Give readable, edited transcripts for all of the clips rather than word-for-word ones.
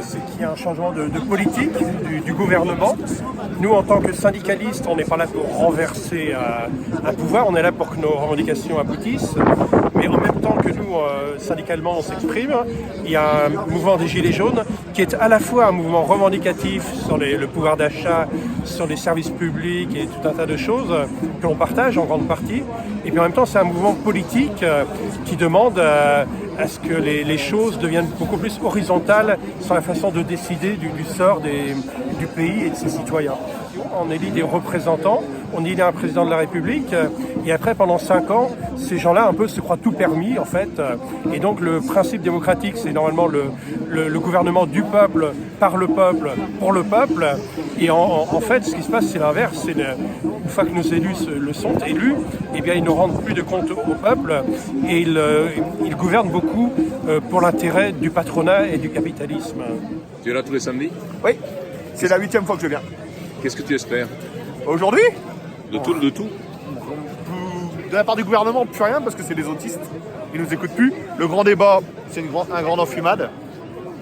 c'est qu'il y a un changement de politique du gouvernement. Nous, en tant que syndicalistes, on n'est pas là pour renverser un pouvoir, on est là pour que nos revendications aboutissent. Mais en même temps que nous, syndicalement, on s'exprime, il y a un mouvement des Gilets jaunes qui est à la fois un mouvement revendicatif sur le pouvoir d'achat, sur les services publics et tout un tas de choses que l'on partage en grande partie. Et puis en même temps, c'est un mouvement politique qui demande à ce que les choses deviennent beaucoup plus horizontales sur la façon de décider du sort du pays et de ses citoyens. On élit des représentants, on élit un président de la République, et après, pendant 5 ans, ces gens-là un peu se croient tout permis, en fait. Et donc, le principe démocratique, c'est normalement le gouvernement du peuple, par le peuple, pour le peuple. Et en fait, ce qui se passe, c'est l'inverse. C'est une fois que nos élus sont élus, eh bien, ils ne rendent plus de compte au peuple et ils gouvernent beaucoup pour l'intérêt du patronat et du capitalisme. Tu es là tous les samedis? Oui, c'est la 8e fois que je viens. Qu'est-ce que tu espères? Aujourd'hui? De tout? De la part du gouvernement, plus rien, parce que c'est des autistes. Ils nous écoutent plus. Le grand débat, c'est un grand enfumade.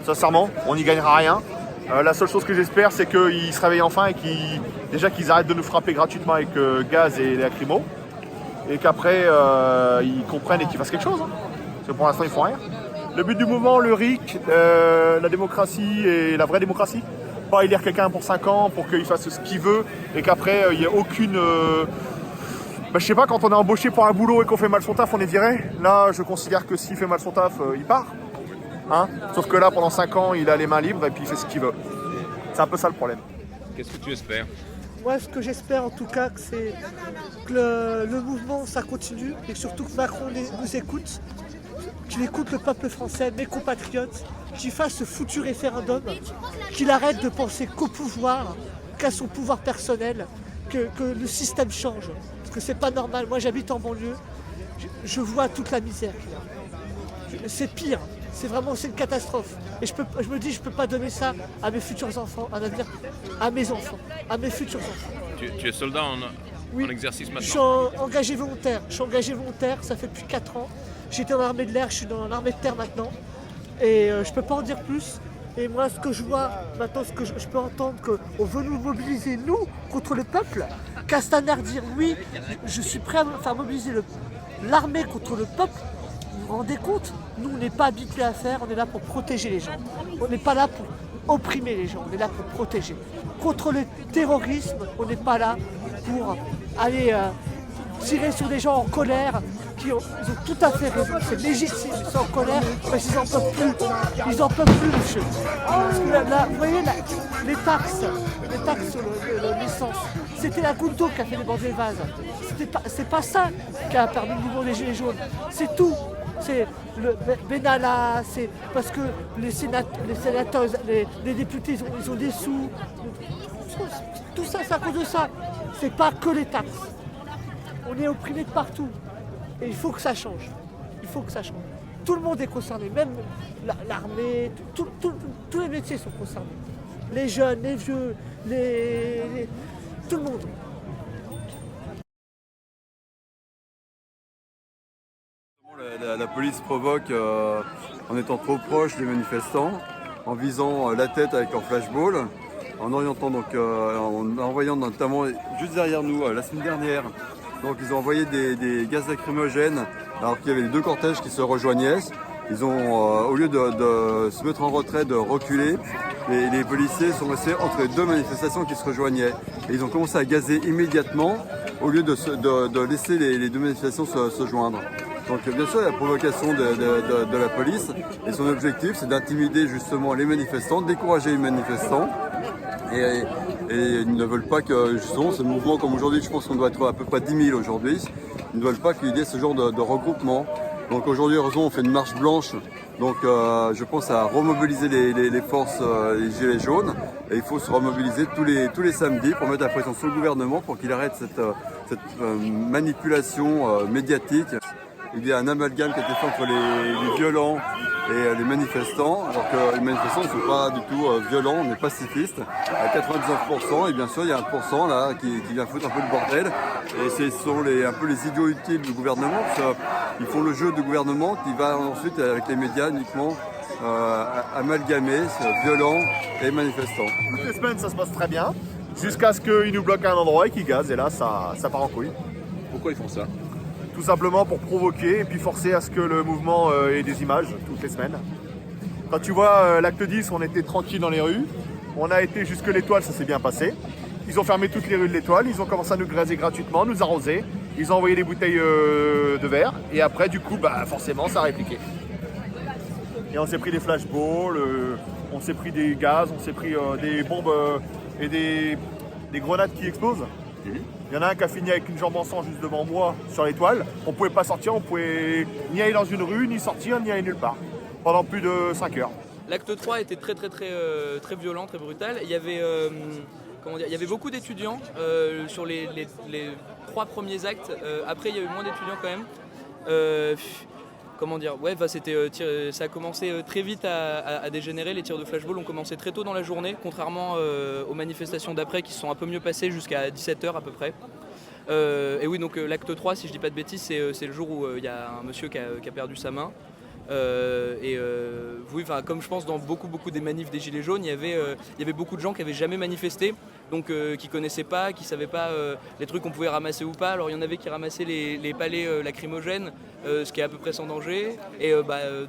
Sincèrement, on n'y gagnera rien. La seule chose que j'espère, c'est qu'ils se réveillent enfin et qu'ils arrêtent de nous frapper gratuitement avec gaz et lacrymo. Et qu'après, ils comprennent et qu'ils fassent quelque chose. Parce que pour l'instant, ils font rien. Le but du mouvement, le RIC, la démocratie et la vraie démocratie. Pas élire quelqu'un pour 5 ans pour qu'il fasse ce qu'il veut et qu'après, il n'y ait aucune... je sais pas, quand on est embauché pour un boulot et qu'on fait mal son taf, on est viré. Là, je considère que s'il fait mal son taf, il part. Hein, sauf que là, pendant 5 ans, il a les mains libres et puis il fait ce qu'il veut. C'est un peu ça le problème. Qu'est-ce que tu espères? Moi, ce que j'espère en tout cas, c'est que le mouvement, ça continue et surtout que Macron nous écoute, qu'il écoute le peuple français, mes compatriotes, qu'il fasse ce foutu référendum, qu'il arrête de penser qu'au pouvoir, qu'à son pouvoir personnel, que le système change. Parce que c'est pas normal. Moi, j'habite en banlieue, je vois toute la misère qu'il y a. C'est pire. C'est une catastrophe. Et je me dis, je peux pas donner ça à mes futurs enfants, à mes enfants, à mes futurs enfants. Tu es soldat Oui. en exercice maintenant? Je suis engagé volontaire. Je suis engagé volontaire, ça fait depuis 4 ans. J'étais dans l'armée de l'air, je suis dans l'armée de terre maintenant. Et je peux pas en dire plus. Et moi, ce que je vois maintenant, ce que je peux entendre, qu'on veut nous mobiliser, nous, contre le peuple. Castaner dire oui, je suis prêt à faire mobiliser l'armée contre le peuple. Vous vous rendez compte? Nous, on n'est pas habitués à faire, on est là pour protéger les gens. On n'est pas là pour opprimer les gens, on est là pour protéger. Contre le terrorisme, on n'est pas là pour aller tirer sur des gens en colère. Ils ont tout à fait raison, c'est légitime, ils sont en colère parce qu'ils n'en peuvent plus. Ils n'en peuvent plus, monsieur. Parce que là, vous voyez, les taxes sur l'essence, c'était la goutte d'eau qui a fait déborder le vase. C'est pas ça qui a permis le mouvement des Gilets jaunes. C'est tout. C'est le Benalla, c'est parce que les sénateurs, les députés, ils ont des sous. Tout ça, c'est à cause de ça. C'est pas que les taxes. On est opprimés de partout. Et il faut que ça change. Il faut que ça change. Tout le monde est concerné, même l'armée, tous les métiers sont concernés. Les jeunes, les vieux, tout le monde. La police provoque en étant trop proche des manifestants, en visant la tête avec leur flashball, en orientant en envoyant notamment juste derrière nous la semaine dernière. Donc ils ont envoyé des gaz lacrymogènes alors qu'il y avait les 2 cortèges qui se rejoignaient. Ils ont, au lieu de se mettre en retrait, de reculer, les policiers sont restés entre les 2 manifestations qui se rejoignaient. Et ils ont commencé à gazer immédiatement au lieu de laisser les 2 manifestations se joindre. Donc bien sûr, il y a la provocation de la police et son objectif, c'est d'intimider justement les manifestants, de décourager les manifestants. Et ils ne veulent pas que, justement, ce mouvement comme aujourd'hui, je pense qu'on doit être à peu près 10 000 aujourd'hui, ils ne veulent pas qu'il y ait ce genre de regroupement. Donc aujourd'hui, heureusement, on fait une marche blanche. Donc je pense à remobiliser les forces, les Gilets jaunes. Et il faut se remobiliser tous les samedis pour mettre la pression sur le gouvernement pour qu'il arrête cette manipulation médiatique. Il y a un amalgame qui a été fait entre les violents et les manifestants, alors que les manifestants ne sont pas du tout violents, on est pacifistes à 99%, et bien sûr il y a 1% là qui vient foutre un peu le bordel, et ce sont un peu les idiots utiles du gouvernement, parce qu'ils font le jeu du gouvernement qui va ensuite avec les médias uniquement amalgamés, violents et manifestants. Toutes les semaines, ça se passe très bien, jusqu'à ce qu'ils nous bloquent à un endroit et qu'ils gazent, et là, ça part en couille. Pourquoi ils font ça? Tout simplement pour provoquer et puis forcer à ce que le mouvement ait des images toutes les semaines. Quand tu vois l'acte 10, on était tranquille dans les rues, on a été jusque l'Étoile, ça s'est bien passé. Ils ont fermé toutes les rues de l'Étoile, ils ont commencé à nous graser gratuitement, nous arroser, ils ont envoyé des bouteilles de verre, et après du coup, forcément, ça a répliqué. Et on s'est pris des flashballs, on s'est pris des gaz, on s'est pris des bombes et des grenades qui explosent. Il y en a un qui a fini avec une jambe en sang juste devant moi sur l'Étoile. On ne pouvait pas sortir, on pouvait ni aller dans une rue, ni sortir, ni aller nulle part. Pendant plus de 5 heures. L'acte 3 était très violent, très brutal. Il y avait, il y avait beaucoup d'étudiants sur les 3 premiers actes. Après, il y a eu moins d'étudiants quand même. Ça a commencé très vite à dégénérer. Les tirs de flashball ont commencé très tôt dans la journée, contrairement aux manifestations d'après qui se sont un peu mieux passées jusqu'à 17h à peu près. Et oui, donc l'acte 3, si je dis pas de bêtises, c'est le jour où il y a un monsieur qui a perdu sa main. Comme je pense dans beaucoup des manifs des Gilets jaunes, il y avait beaucoup de gens qui n'avaient jamais manifesté, donc qui connaissaient pas, qui savaient pas les trucs qu'on pouvait ramasser ou pas. Alors il y en avait qui ramassaient les palets lacrymogènes, ce qui est à peu près sans danger, et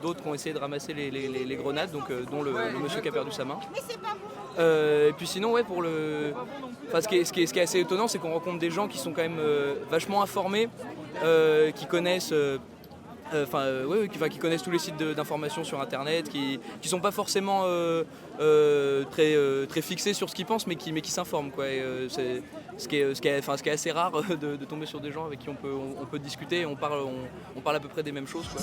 d'autres qui ont essayé de ramasser les grenades, donc dont le monsieur qui a perdu sa main. Et puis sinon, ouais, ce qui est assez étonnant, c'est qu'on rencontre des gens qui sont quand même vachement informés, qui connaissent. Qui connaissent tous les sites d'information sur internet, qui sont pas forcément très fixés sur ce qu'ils pensent, mais qui s'informent, quoi. Et, c'est ce qui est assez rare de tomber sur des gens avec qui on peut discuter et on parle à peu près des mêmes choses, quoi.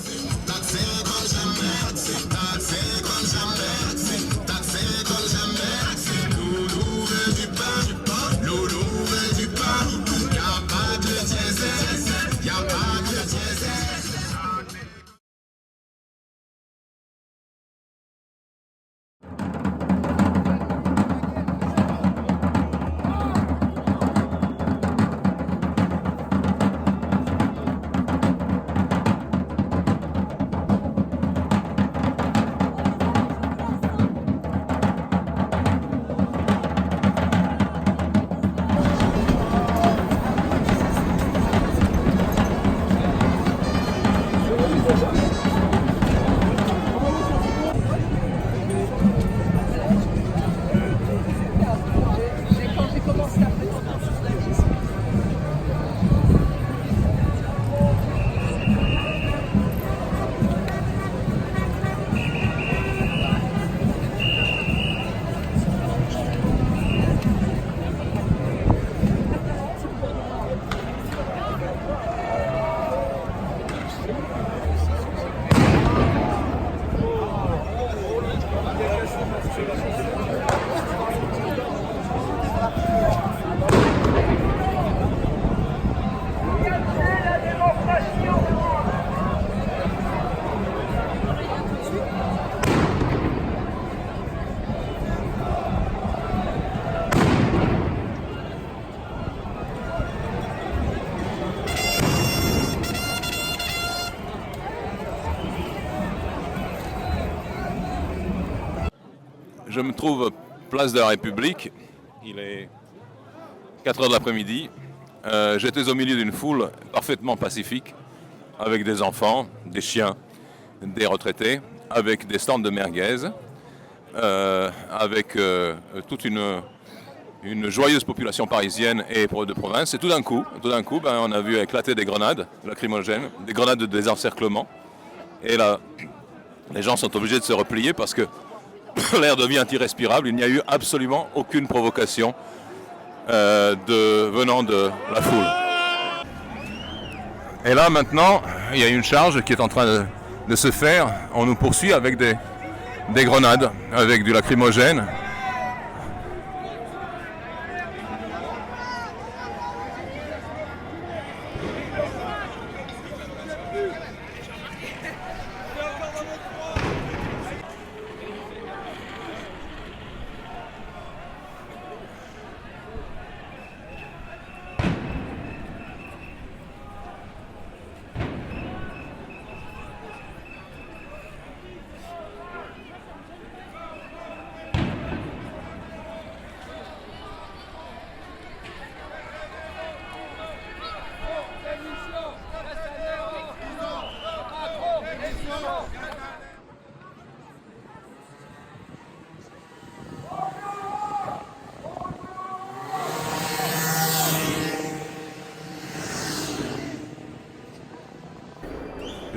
Je me trouve place de la République, il est 4h de l'après-midi. J'étais au milieu d'une foule parfaitement pacifique, avec des enfants, des chiens, des retraités, avec des stands de merguez, avec toute une joyeuse population parisienne et de province. Et tout d'un coup, on a vu éclater des grenades lacrymogènes, des grenades de désencerclement. Et là, les gens sont obligés de se replier parce que l'air devient irrespirable. Il n'y a eu absolument aucune provocation venant de la foule. Et là maintenant, il y a une charge qui est en train de se faire. On nous poursuit avec des grenades, avec du lacrymogène.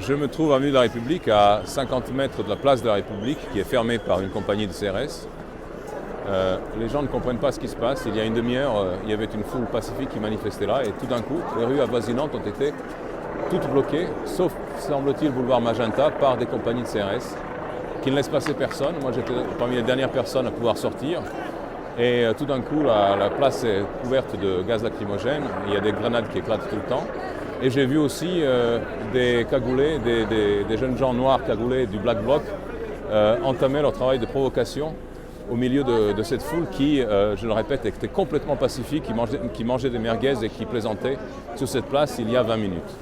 Je me trouve avenue de la République à 50 mètres de la place de la République qui est fermée par une compagnie de CRS. Les gens ne comprennent pas ce qui se passe. Il y a une demi-heure, il y avait une foule pacifique qui manifestait là et tout d'un coup, les rues avoisinantes ont été toutes bloquées, sauf, semble-t-il, boulevard Magenta par des compagnies de CRS qui ne laissent passer personne. Moi, j'étais parmi les dernières personnes à pouvoir sortir. Et tout d'un coup, la place est couverte de gaz lacrymogène. Il y a des grenades qui éclatent tout le temps. Et j'ai vu aussi des cagoulés, des jeunes gens noirs cagoulés du Black Bloc entamer leur travail de provocation au milieu de cette foule qui, je le répète, était complètement pacifique, qui mangeait des merguez et qui plaisantait sur cette place il y a 20 minutes.